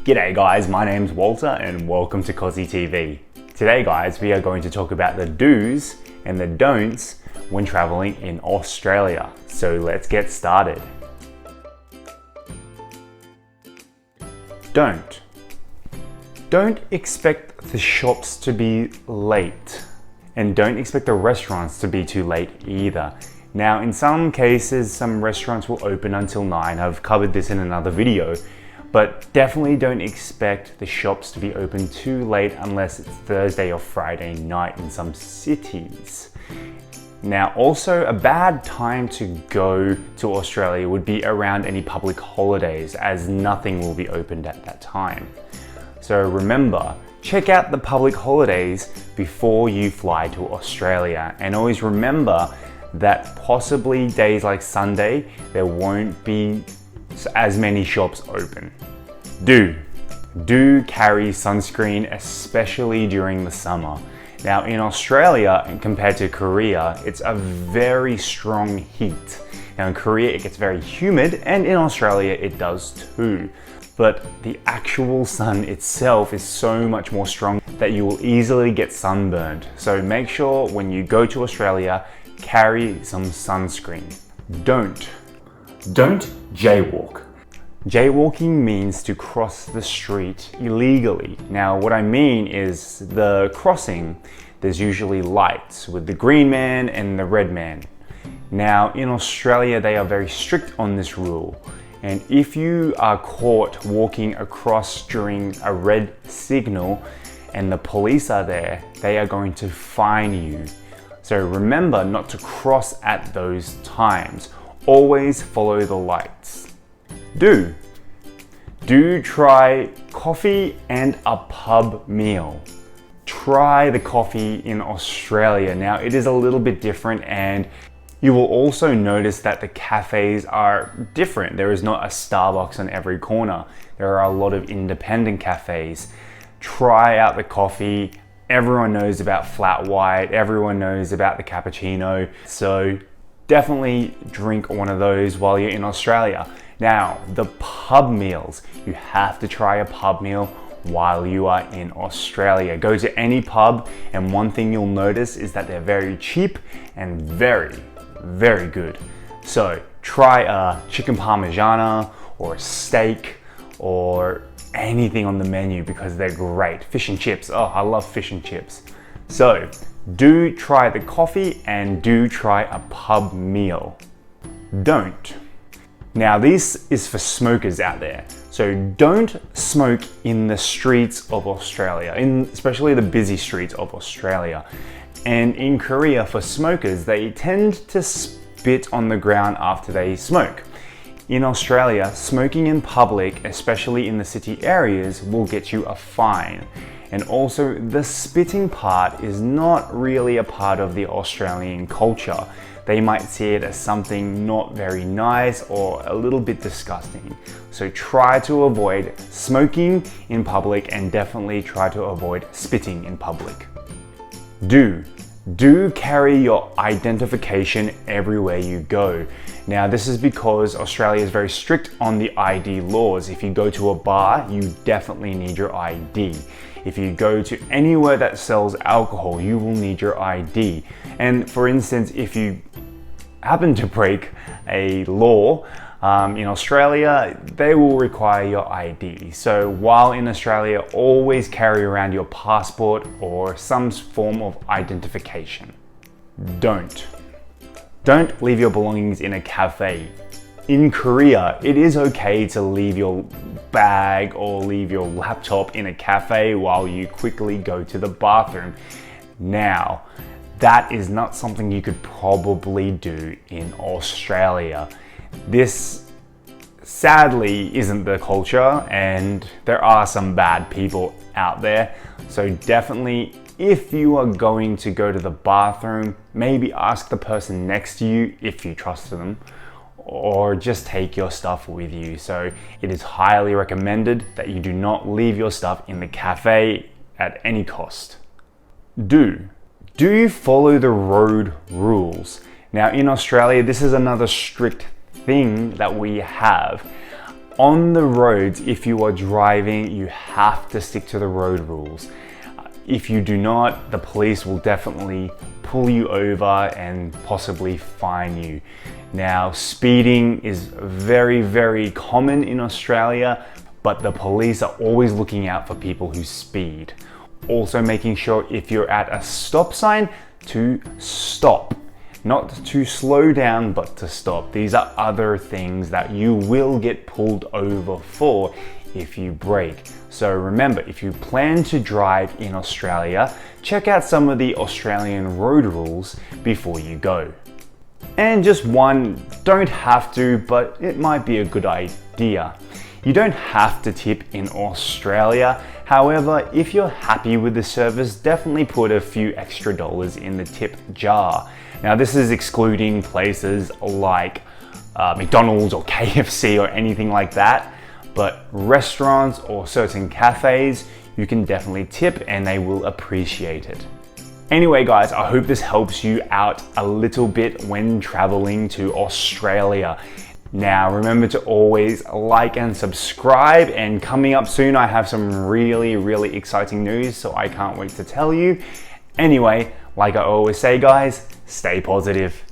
G'day guys, my name's Walter and welcome to Cozzy TV. Today guys, we are going to talk about the do's and the don'ts when traveling in Australia. So let's get started. Don't expect the shops to be late, and don't expect the restaurants to be too late either. Now in some cases, some restaurants will open until 9. I've covered this in another video, but definitely don't expect the shops to be open too late unless it's Thursday or Friday night in some cities. Now also a bad time to go to Australia would be around any public holidays, as nothing will be opened at that time. So remember, check out the public holidays before you fly to Australia, and always remember that possibly days like Sunday, there won't be as many shops open. Do carry sunscreen, especially during the summer. Now in Australia, and compared to Korea, it's a very strong heat. Now in Korea, it gets very humid, and in Australia, it does too. But the actual sun itself is so much more strong that you will easily get sunburned. So make sure when you go to Australia, carry some sunscreen. Don't jaywalk. Jaywalking means to cross the street illegally. Now what I mean is the crossing, there's usually lights with the green man and the red man. Now in Australia, they are very strict on this rule. And if you are caught walking across during a red signal and the police are there, they are going to fine you. So remember not to cross at those times. Always follow the lights. Do try coffee and a pub meal. Try the coffee in Australia. Now it is a little bit different, and you will also notice that the cafes are different. There is not a Starbucks on every corner. There are a lot of independent cafes. Try out the coffee. Everyone knows about flat white. Everyone knows about the cappuccino. So definitely drink one of those while you're in Australia. Now, the pub meals. You have to try a pub meal while you are in Australia. Go to any pub, and one thing you'll notice is that they're very cheap and very good. So try a chicken parmigiana or a steak or anything on the menu because they're great. Fish and chips. Oh, I love fish and chips. So do try the coffee and do try a pub meal. Don't. Now this is for smokers out there. So don't smoke in the streets of Australia, especially the busy streets of Australia. And in Korea, for smokers, they tend to spit on the ground after they smoke. In Australia, smoking in public, especially in the city areas, will get you a fine. And also, the spitting part is not really a part of the Australian culture. They might see it as something not very nice or a little bit disgusting. So try to avoid smoking in public, and definitely try to avoid spitting in public. Do carry your identification everywhere you go. Now this is because Australia is very strict on the ID laws. If you go to a bar, you definitely need your ID. If you go to anywhere that sells alcohol, you will need your ID. And for instance, if you happen to break a law in Australia, they will require your ID. So while in Australia, always carry around your passport or some form of identification. Don't leave your belongings in a cafe. In Korea, it is okay to leave your bag or leave your laptop in a cafe while you quickly go to the bathroom. Now, that is not something you could probably do in Australia. This sadly isn't the culture, and there are some bad people out there. So definitely, if you are going to go to the bathroom, maybe ask the person next to you if you trust them, or just take your stuff with you. So it is highly recommended that you do not leave your stuff in the cafe at any cost. Do you follow the road rules? Now in Australia, this is another strict thing that we have. On the roads, if you are driving, you have to stick to the road rules. If you do not, the police will definitely pull you over and possibly fine you. Now, speeding is very common in Australia, but the police are always looking out for people who speed. Also making sure if you're at a stop sign to stop. Not to slow down, but to stop. These are other things that you will get pulled over for if you brake. So remember, if you plan to drive in Australia, check out some of the Australian road rules before you go. And just one, don't have to, but it might be a good idea. You don't have to tip in Australia. However, if you're happy with the service, definitely put a few extra dollars in the tip jar. Now, this is excluding places like McDonald's or KFC or anything like that. But restaurants or certain cafes, you can definitely tip and they will appreciate it. Anyway guys, I hope this helps you out a little bit when traveling to Australia. Now remember to always like and subscribe, and coming up soon I have some really exciting news, so I can't wait to tell you. Anyway, like I always say guys, stay positive.